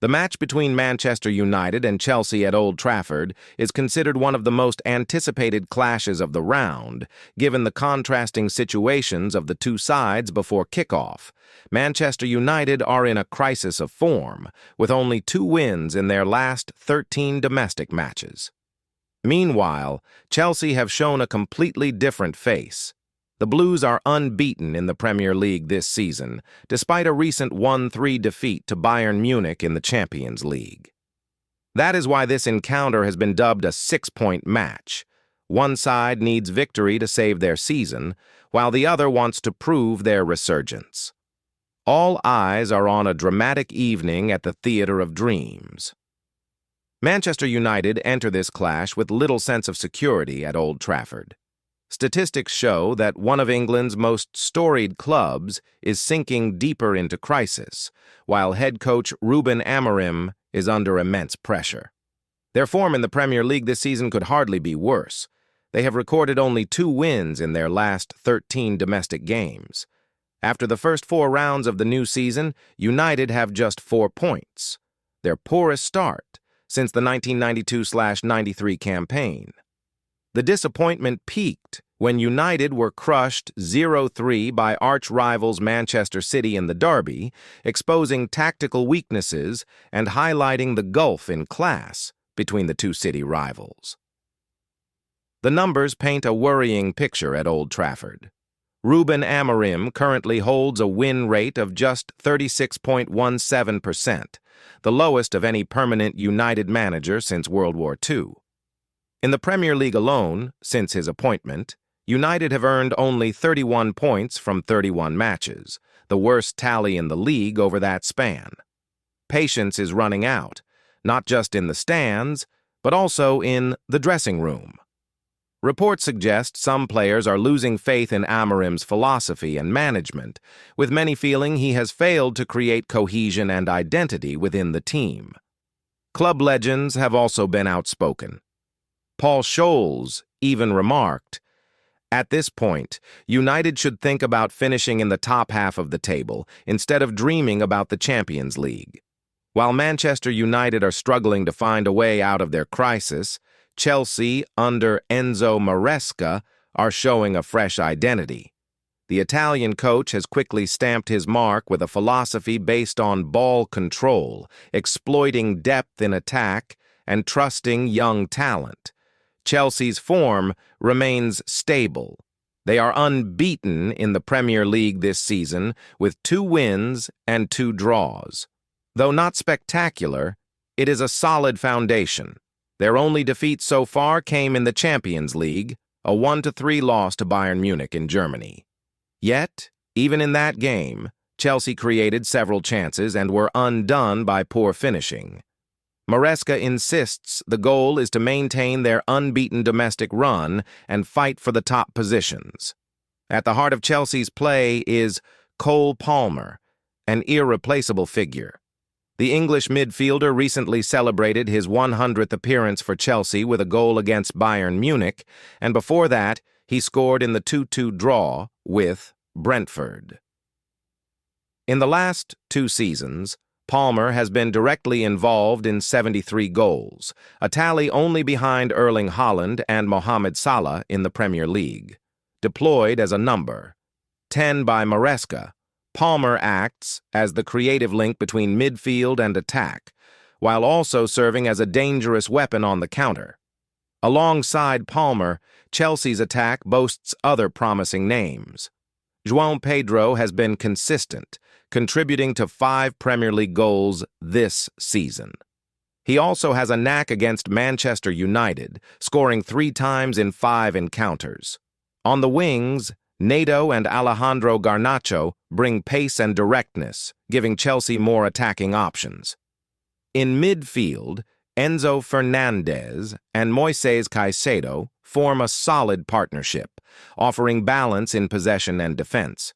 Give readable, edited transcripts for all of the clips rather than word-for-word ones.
The match between Manchester United and Chelsea at Old Trafford is considered one of the most anticipated clashes of the round, given the contrasting situations of the two sides before kickoff. Manchester United are in a crisis of form, with only 2 wins in their last 13 domestic matches. Meanwhile, Chelsea have shown a completely different face. The Blues are unbeaten in the Premier League this season, despite a recent 1-3 defeat to Bayern Munich in the Champions League. That is why this encounter has been dubbed a 6-point match. One side needs victory to save their season, while the other wants to prove their resurgence. All eyes are on a dramatic evening at the Theatre of Dreams. Manchester United enter this clash with little sense of security at Old Trafford. Statistics show that one of England's most storied clubs is sinking deeper into crisis, while head coach Ruben Amorim is under immense pressure. Their form in the Premier League this season could hardly be worse. They have recorded only 2 wins in their last 13 domestic games. After the first 4 rounds of the new season, United have just 4 points, their poorest start since the 1992-93 campaign. The disappointment peaked when United were crushed 0-3 by arch-rivals Manchester City in the derby, exposing tactical weaknesses and highlighting the gulf in class between the two city rivals. The numbers paint a worrying picture at Old Trafford. Ruben Amorim currently holds a win rate of just 36.17%, the lowest of any permanent United manager since World War II. In the Premier League alone, since his appointment, United have earned only 31 points from 31 matches, the worst tally in the league over that span. Patience is running out, not just in the stands, but also in the dressing room. Reports suggest some players are losing faith in Amorim's philosophy and management, with many feeling he has failed to create cohesion and identity within the team. Club legends have also been outspoken. Paul Scholes even remarked, "At this point, United should think about finishing in the top half of the table instead of dreaming about the Champions League." While Manchester United are struggling to find a way out of their crisis, Chelsea, under Enzo Maresca, are showing a fresh identity. The Italian coach has quickly stamped his mark with a philosophy based on ball control, exploiting depth in attack, and trusting young talent. Chelsea's form remains stable. They are unbeaten in the Premier League this season with 2 wins and 2 draws. Though not spectacular, it is a solid foundation. Their only defeat so far came in the Champions League, a 1-3 loss to Bayern Munich in Germany. Yet, even in that game, Chelsea created several chances and were undone by poor finishing. Maresca insists the goal is to maintain their unbeaten domestic run and fight for the top positions. At the heart of Chelsea's play is Cole Palmer, an irreplaceable figure. The English midfielder recently celebrated his 100th appearance for Chelsea with a goal against Bayern Munich, and before that, he scored in the 2-2 draw with Brentford. In the last 2 seasons, Palmer has been directly involved in 73 goals, a tally only behind Erling Haaland and Mohamed Salah in the Premier League. Deployed as a number 10 by Maresca, Palmer acts as the creative link between midfield and attack, while also serving as a dangerous weapon on the counter. Alongside Palmer, Chelsea's attack boasts other promising names. João Pedro has been consistent, contributing to 5 Premier League goals this season. He also has a knack against Manchester United, scoring 3 times in 5 encounters. On the wings, Neto and Alejandro Garnacho bring pace and directness, giving Chelsea more attacking options. In midfield, Enzo Fernandez and Moises Caicedo form a solid partnership, offering balance in possession and defense.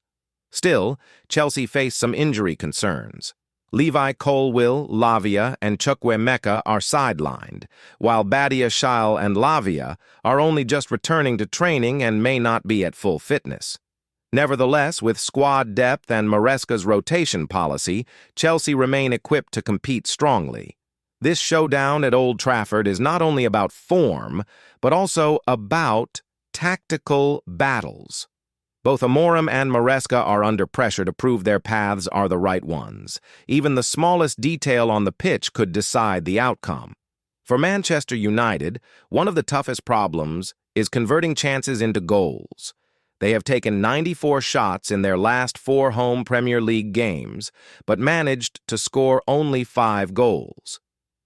Still, Chelsea face some injury concerns. Levi Colwill, Lavia, and Chukwuemeka are sidelined, while Badia Shile and Lavia are only just returning to training and may not be at full fitness. Nevertheless, with squad depth and Maresca's rotation policy, Chelsea remain equipped to compete strongly. This showdown at Old Trafford is not only about form, but also about tactical battles. Both Amorim and Maresca are under pressure to prove their paths are the right ones. Even the smallest detail on the pitch could decide the outcome. For Manchester United, one of the toughest problems is converting chances into goals. They have taken 94 shots in their last 4 home Premier League games, but managed to score only 5 goals.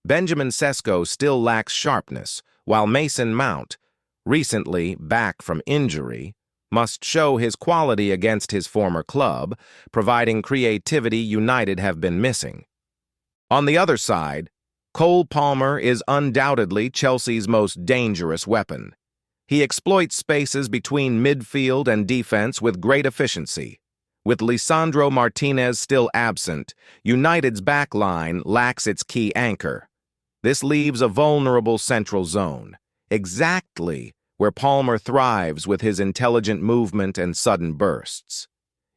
Benjamin Sesko still lacks sharpness, while Mason Mount, recently back from injury, must show his quality against his former club, providing creativity United have been missing. On the other side, Cole Palmer is undoubtedly Chelsea's most dangerous weapon. He exploits spaces between midfield and defense with great efficiency. With Lisandro Martinez still absent, United's back line lacks its key anchor. This leaves a vulnerable central zone, exactly where Palmer thrives with his intelligent movement and sudden bursts.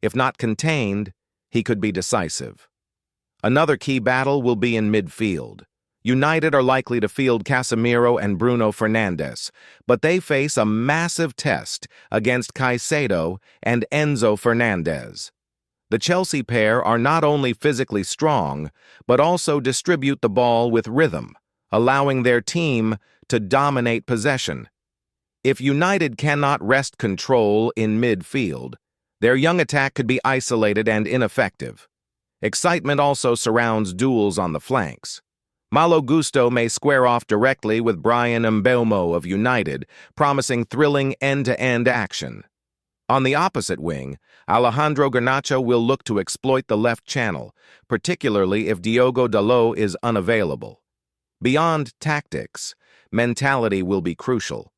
If not contained, he could be decisive. Another key battle will be in midfield. United are likely to field Casemiro and Bruno Fernandes, but they face a massive test against Caicedo and Enzo Fernandez. The Chelsea pair are not only physically strong, but also distribute the ball with rhythm, allowing their team to dominate possession. If United cannot wrest control in midfield, their young attack could be isolated and ineffective. Excitement also surrounds duels on the flanks. Malo Gusto may square off directly with Brian Mbeumo of United, promising thrilling end-to-end action. On the opposite wing, Alejandro Garnacho will look to exploit the left channel, particularly if Diogo Dalot is unavailable. Beyond tactics, mentality will be crucial.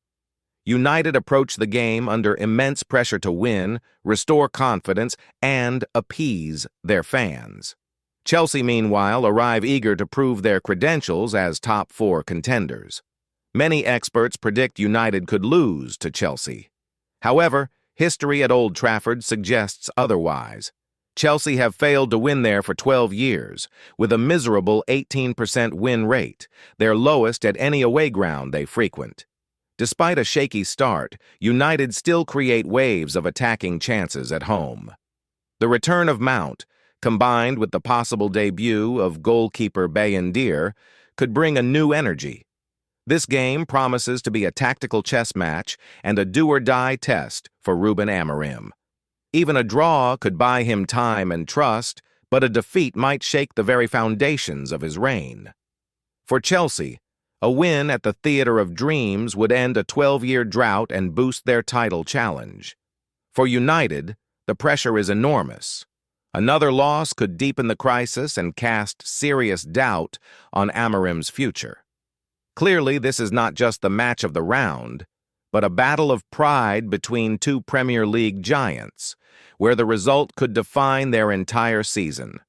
United approach the game under immense pressure to win, restore confidence, and appease their fans. Chelsea, meanwhile, arrive eager to prove their credentials as top 4 contenders. Many experts predict United could lose to Chelsea. However, history at Old Trafford suggests otherwise. Chelsea have failed to win there for 12 years, with a miserable 18% win rate, their lowest at any away ground they frequent. Despite a shaky start, United still create waves of attacking chances at home. The return of Mount, combined with the possible debut of goalkeeper Bayendir, could bring a new energy. This game promises to be a tactical chess match and a do-or-die test for Ruben Amorim. Even a draw could buy him time and trust, but a defeat might shake the very foundations of his reign. For Chelsea, a win at the Theatre of Dreams would end a 12-year drought and boost their title challenge. For United, the pressure is enormous. Another loss could deepen the crisis and cast serious doubt on Amorim's future. Clearly, this is not just the match of the round, but a battle of pride between 2 Premier League giants, where the result could define their entire season.